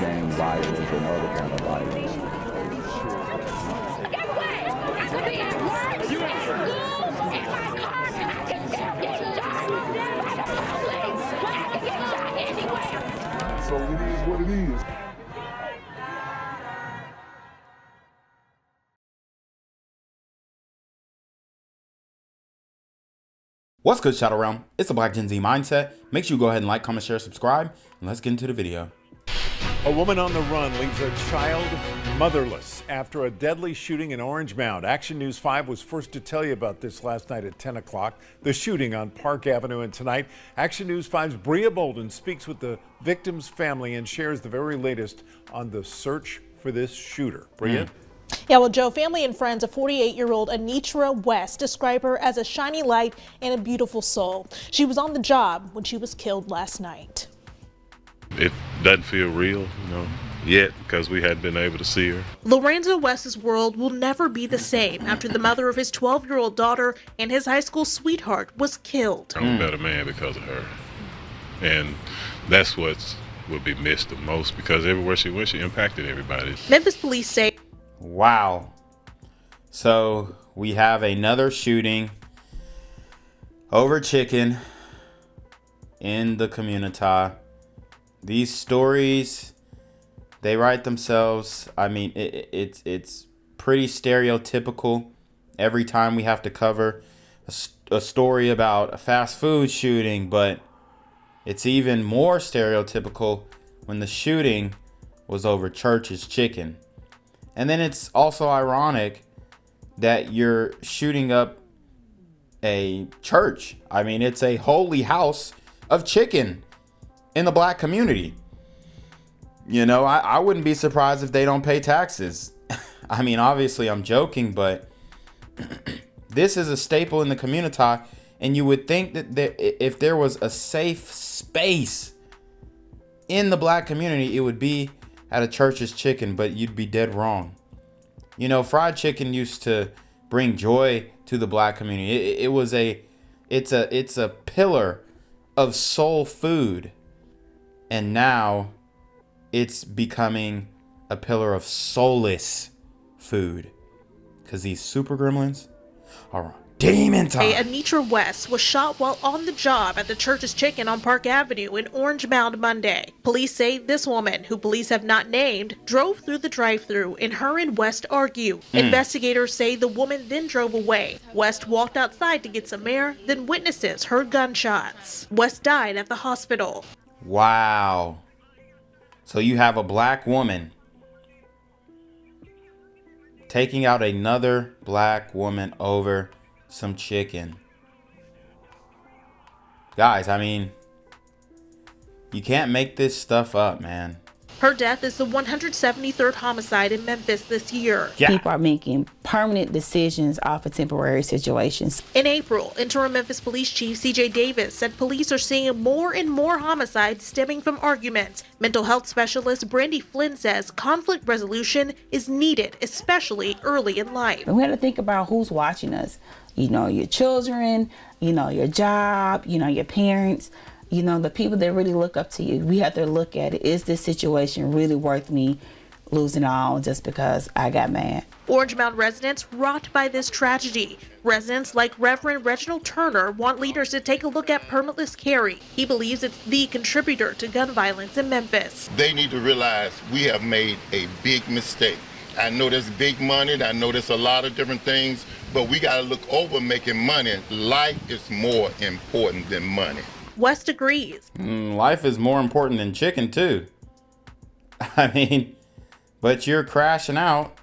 gang violence and other kind of violence. Get away! I could be at work, at school, in my car, and I can still get shot by the police. But I can get shot anywhere. So it is what it is. What's good, Shadow Realm? It's the Black Gen Z Mindset. Make sure you go ahead and like, comment, share, subscribe, and let's get into the video. A woman on the run leaves her child motherless after a deadly shooting in Orange Mound. Action News 5 was first to tell you about this last night at 10 o'clock, the shooting on Park Avenue. And tonight, Action News 5's Bria Bolden speaks with the victim's family and shares the very latest on the search for this shooter. Bria? Yeah, well, Joe, family and friends of 48-year-old Anitra West describe her as a shiny light and a beautiful soul. She was on the job when she was killed last night. It doesn't feel real, yet, because we hadn't been able to see her. Lorenzo West's world will never be the same after the mother of his 12-year-old daughter and his high school sweetheart was killed. I'm a better man because of her. And that's what would be missed the most, because everywhere she went, she impacted everybody. Memphis police say, Wow. So we have another shooting over chicken in the community. These stories, they write themselves. I mean, it's pretty stereotypical every time we have to cover a story about a fast food shooting, but it's even more stereotypical when the shooting was over Church's chicken. And then it's also ironic that you're shooting up a church. I mean, it's a holy house of chicken in the black community. I wouldn't be surprised if they don't pay taxes. I mean, obviously I'm joking, but this is a staple in the community. And you would think that if there was a safe space in the black community, it would be at a Church's chicken, but you'd be dead wrong. Fried chicken used to bring joy to the black community. It's a pillar of soul food. And now it's becoming a pillar of soulless food. Because these super gremlins are on demon time. Anitra West was shot while on the job at the Church's Chicken on Park Avenue in Orange Mound Monday. Police say this woman, who police have not named, drove through the drive-thru and her and West argue. Investigators say the woman then drove away. West walked outside to get some air, then witnesses heard gunshots. West died at the hospital. Wow. So you have a black woman taking out another black woman over some chicken. Guys, I mean, you can't make this stuff up, man. Her death is the 173rd homicide in Memphis this year. Yeah. People are making permanent decisions off of temporary situations. In April, interim Memphis Police Chief C.J. Davis said police are seeing more and more homicides stemming from arguments. Mental health specialist Brandy Flynn says conflict resolution is needed, especially early in life. And we have to think about who's watching us. Your children, your job, your parents. The people that really look up to you. We have to look at it. Is this situation really worth me losing all just because I got mad? Orange Mound residents rocked by this tragedy. Residents like Reverend Reginald Turner want leaders to take a look at permitless carry. He believes it's the contributor to gun violence in Memphis. They need to realize we have made a big mistake. I know there's big money. I know there's a lot of different things, but we got to look over making money. Life is more important than money. West agrees. Life is more important than chicken, too. I mean, but you're crashing out.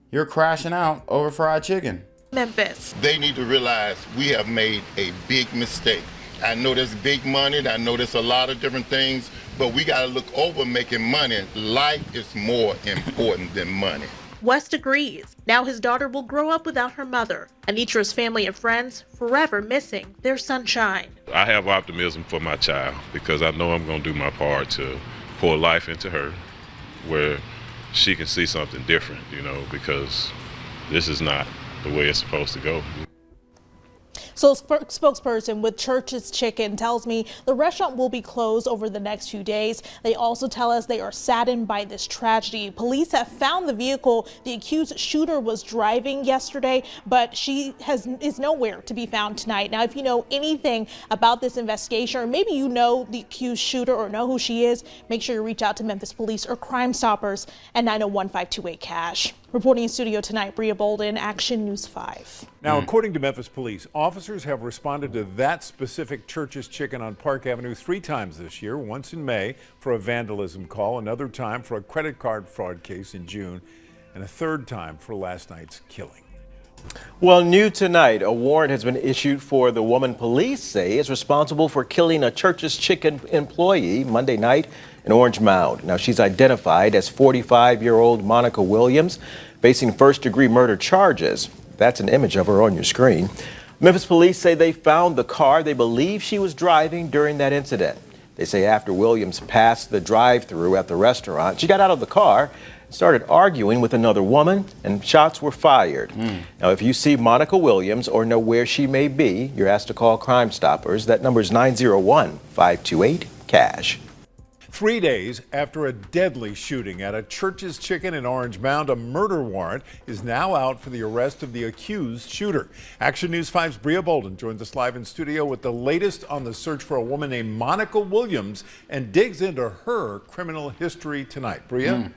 You're crashing out over fried chicken. Memphis. They need to realize we have made a big mistake. I know there's big money. I know there's a lot of different things, but we got to look over making money. Life is more important than money. West agrees. Now his daughter will grow up without her mother. Anitra's family and friends forever missing their sunshine. I have optimism for my child because I know I'm going to do my part to pour life into her where she can see something different, because this is not the way it's supposed to go. So a spokesperson with Church's Chicken tells me the restaurant will be closed over the next few days. They also tell us they are saddened by this tragedy. Police have found the vehicle the accused shooter was driving yesterday, but she is nowhere to be found tonight. Now, if you know anything about this investigation, or maybe you know the accused shooter or know who she is, make sure you reach out to Memphis Police or Crime Stoppers at 901-528-CASH. Reporting in studio tonight, Bria Bolden, Action News 5. Now, according to Memphis Police, officers have responded to that specific Church's Chicken on Park Avenue 3 times this year, once in May for a vandalism call, another time for a credit card fraud case in June, and a third time for last night's killing. Well, new tonight, a warrant has been issued for the woman police say is responsible for killing a Church's Chicken employee Monday night in Orange Mound. Now, she's identified as 45-year-old Monica Williams, facing first-degree murder charges. That's an image of her on your screen. Memphis police say they found the car they believe she was driving during that incident. They say after Williams passed the drive-thru at the restaurant, she got out of the car, started arguing with another woman, and shots were fired. Now, if you see Monica Williams or know where she may be, you're asked to call Crime Stoppers. That number is 901-528-CASH. 3 days after a deadly shooting at a Church's Chicken in Orange Mound, a murder warrant is now out for the arrest of the accused shooter. Action News 5's Bria Bolden joins us live in studio with the latest on the search for a woman named Monica Williams and digs into her criminal history tonight. Bria?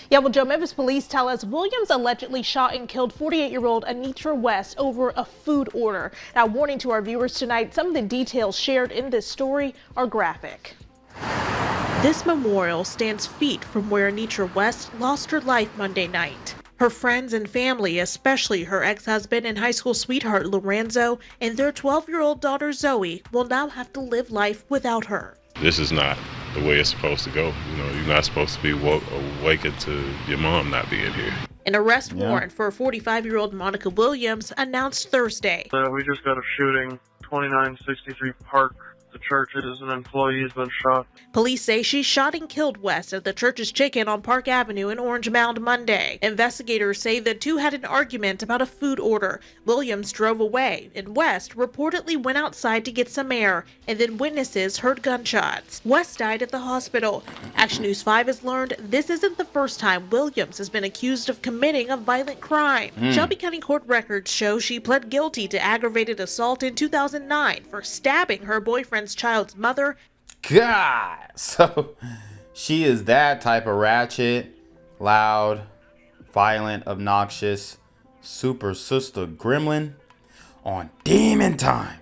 Yeah, well, Joe, Memphis police tell us Williams allegedly shot and killed 48-year-old Anitra West over a food order. Now, warning to our viewers tonight, some of the details shared in this story are graphic. This memorial stands feet from where Anitra West lost her life Monday night. Her friends and family, especially her ex-husband and high school sweetheart Lorenzo and their 12-year-old daughter Zoe, will now have to live life without her. This is not the way it's supposed to go. You know, you're not supposed to be awakened to your mom not being here. An arrest warrant for 45-year-old Monica Williams announced Thursday. We just got a shooting, 2963 Park. The Church's, an employee has been shot. Police say she shot and killed West at the Church's Chicken on Park Avenue in Orange Mound Monday. Investigators say the two had an argument about a food order. Williams drove away, and West reportedly went outside to get some air, and then witnesses heard gunshots. West died at the hospital. Action News 5 has learned this isn't the first time Williams has been accused of committing a violent crime. Shelby County court records show she pled guilty to aggravated assault in 2009 for stabbing her boyfriend's child's mother. God, so she is that type of ratchet, loud, violent, obnoxious, super sister gremlin on demon time.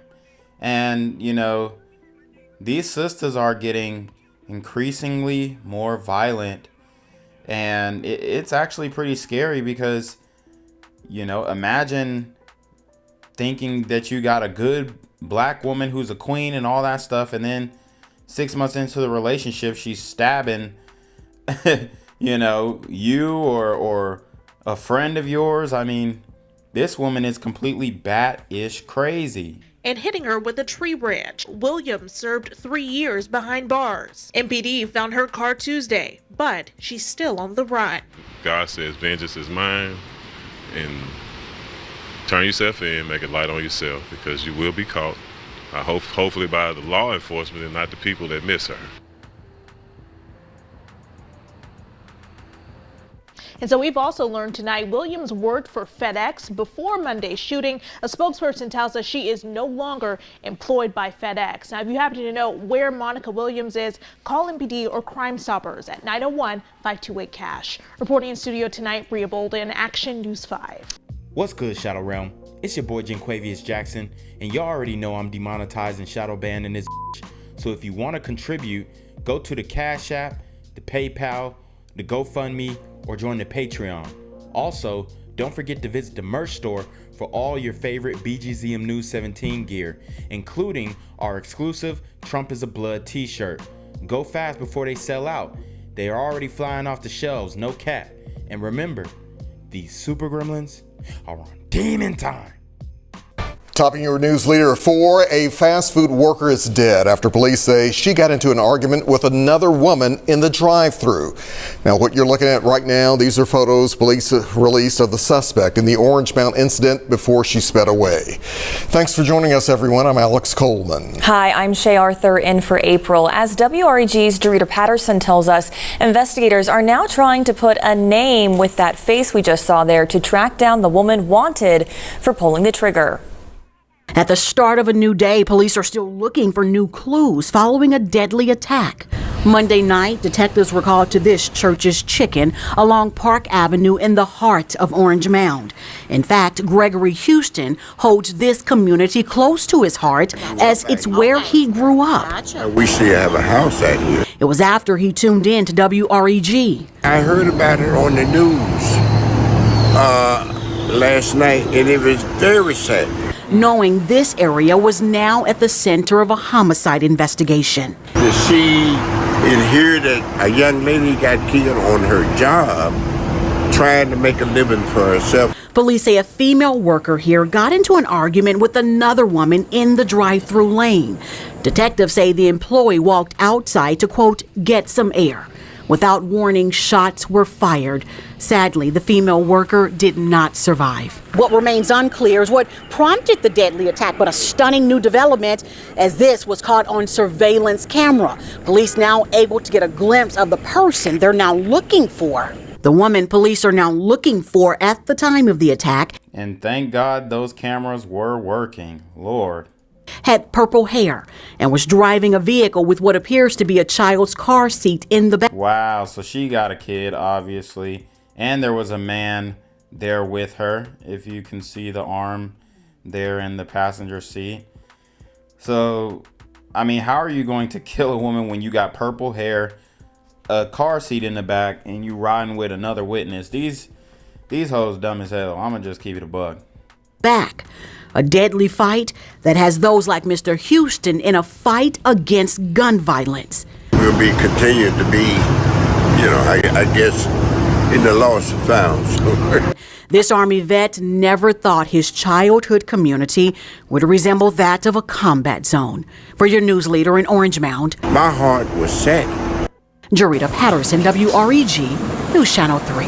And, you know, these sisters are getting increasingly more violent. And it's actually pretty scary because, you know, imagine thinking that you got a good black woman who's a queen and all that stuff, and then 6 months into the relationship she's stabbing you know, you or a friend of yours. I mean, this woman is completely bat-ish crazy. And hitting her with a tree branch. Williams served 3 years behind bars. MPD found her car Tuesday, but she's still on the run. God says vengeance is mine, and turn yourself in, make it light on yourself, because you will be caught. Hopefully by the law enforcement and not the people that miss her. And so we've also learned tonight Williams worked for FedEx before Monday's shooting. A spokesperson tells us she is no longer employed by FedEx. Now, if you happen to know where Monica Williams is, call MPD or Crime Stoppers at 901-528-CASH. Reporting in studio tonight, Bria Bolden, Action News 5. What's good, Shadow Realm? It's your boy Jenquavius Jackson, and y'all already know I'm demonetized and shadow banned in this bitch. So if you want to contribute, go to the Cash App, the PayPal, the GoFundMe, or join the Patreon. Also, don't forget to visit the merch store for all your favorite BGZM News 17 gear, including our exclusive Trump is a Blood t-shirt. Go fast before they sell out. They are already flying off the shelves, no cap. And remember, these super gremlins are on demon time. Topping your news leader at 4, a fast food worker is dead after police say she got into an argument with another woman in the drive-thru. Now, what you're looking at right now, these are photos police released of the suspect in the Orange Mound incident before she sped away. Thanks for joining us, everyone. I'm Alex Coleman. Hi, I'm Shay Arthur in for April. As WREG's Dorita Patterson tells us, investigators are now trying to put a name with that face we just saw there to track down the woman wanted for pulling the trigger. At the start of a new day, police are still looking for new clues following a deadly attack. Monday night, detectives were called to this Church's Chicken along Park Avenue in the heart of Orange Mound. In fact, Gregory Houston holds this community close to his heart as it's where he grew up. I wish they have a house out here. It was after he tuned in to WREG. I heard about it on the news last night, and it was very sad. Knowing this area was now at the center of a homicide investigation. To see and hear that a young lady got killed on her job, trying to make a living for herself. Police say a female worker here got into an argument with another woman in the drive-through lane. Detectives say the employee walked outside to, quote, get some air. Without warning, shots were fired. Sadly, the female worker did not survive. What remains unclear is what prompted the deadly attack, but a stunning new development as this was caught on surveillance camera. Police now able to get a glimpse of the person they're now looking for. The woman police are now looking for at the time of the attack. And thank God those cameras were working. Lord. Had purple hair and was driving a vehicle with what appears to be a child's car seat in the back. Wow, so she got a kid, obviously. And there was a man there with her, if you can see the arm there in the passenger seat. So, I mean, how are you going to kill a woman when you got purple hair, a car seat in the back, and you riding with another witness? These hoes dumb as hell. I'm gonna just keep it a buck. Back. A deadly fight that has those like Mr. Houston in a fight against gun violence. We'll be continuing to be, I guess, in the lost and found. This Army vet never thought his childhood community would resemble that of a combat zone. For your news leader in Orange Mound, my heart was sad. Dorita Patterson, WREG, News Channel 3.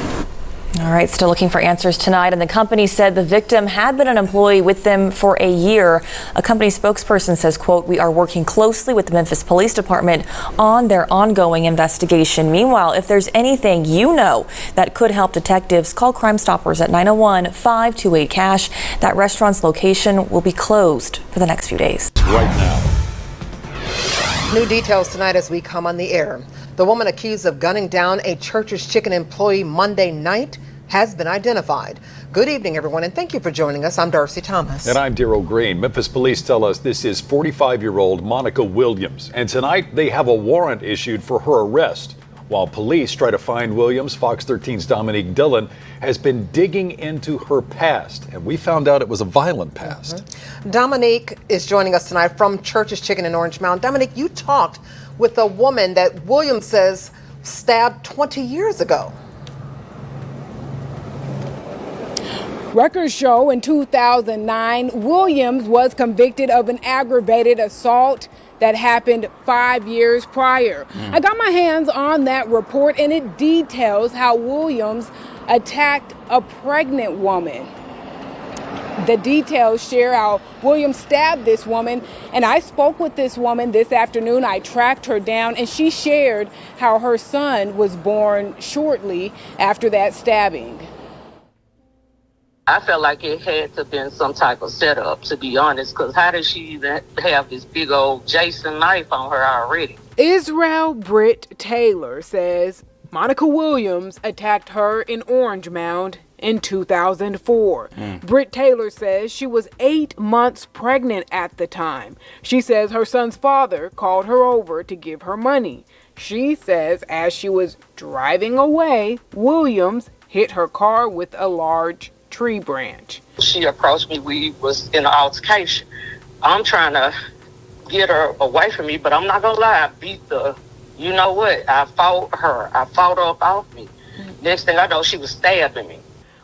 All right, still looking for answers tonight, and the company said the victim had been an employee with them for a year. A company spokesperson says, quote, we are working closely with the Memphis Police Department on their ongoing investigation. Meanwhile, if there's anything you know that could help detectives, call Crime Stoppers at 901-528-CASH. That restaurant's location will be closed for the next few days. Right now. New details tonight as we come on the air. The woman accused of gunning down a Church's Chicken employee Monday night has been identified. Good evening, everyone, and thank you for joining us. I'm Darcy Thomas. And I'm Daryl Green. Memphis police tell us this is 45-year-old Monica Williams. And tonight they have a warrant issued for her arrest. While police try to find Williams, Fox 13's Dominique Dillon has been digging into her past. And we found out it was a violent past. Dominique is joining us tonight from Church's Chicken in Orange Mound. Dominique, you talked with a woman that Williams says stabbed 20 years ago. Records show in 2009, Williams was convicted of an aggravated assault that happened 5 years prior. I got my hands on that report, and it details how Williams attacked a pregnant woman. The details share how Williams stabbed this woman, and I spoke with this woman this afternoon. I tracked her down, and she shared how her son was born shortly after that stabbing. I felt like it had to have been some type of setup, to be honest, because how did she even have this big old Jason knife on her already? Israel Britt Taylor says Monica Williams attacked her in Orange Mound in 2004. Britt Taylor says she was 8 months pregnant at the time. She says her son's father called her over to give her money. She says as she was driving away, Williams hit her car with a large tree branch. She approached me. We was in an altercation. I'm trying to get her away from me, but I'm not gonna lie, I beat the, you know what, I fought her. I fought her up off me. Next thing I know, she was stabbing me.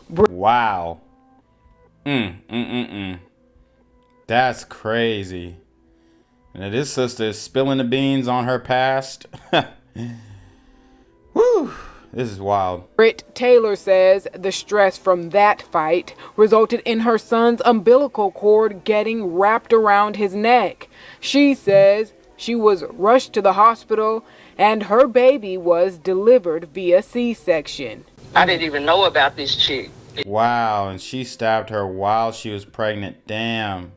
Wow. That's crazy. And this sister is spilling the beans on her past. Woo! This is wild. Britt Taylor says the stress from that fight resulted in her son's umbilical cord getting wrapped around his neck. She says she was rushed to the hospital and her baby was delivered via C-section. I didn't even know about this chick. Wow, and she stabbed her while she was pregnant. Damn.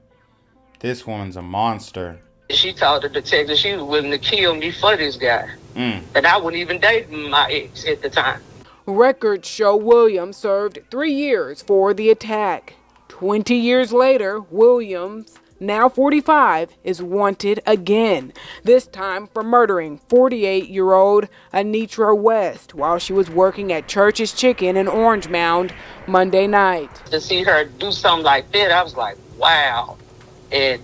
This woman's a monster. She told the detective she was willing to kill me for this guy. And I wouldn't even date my ex at the time. Records show Williams served 3 years for the attack. 20 years later, Williams, now 45, is wanted again, this time for murdering 48-year-old Anitra West while she was working at Church's Chicken in Orange Mound Monday night. To see her do something like that, I was like, wow. And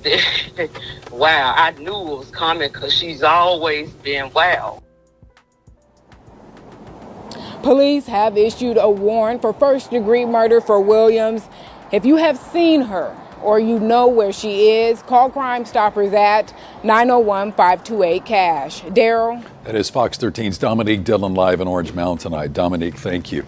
wow, I knew it was coming because she's always been wow. Police have issued a warrant for first-degree murder for Williams. If you have seen her or you know where she is, call Crime Stoppers at 901-528-CASH. Daryl? That is Fox 13's Dominique Dillon live in Orange Mound tonight. Dominique, thank you.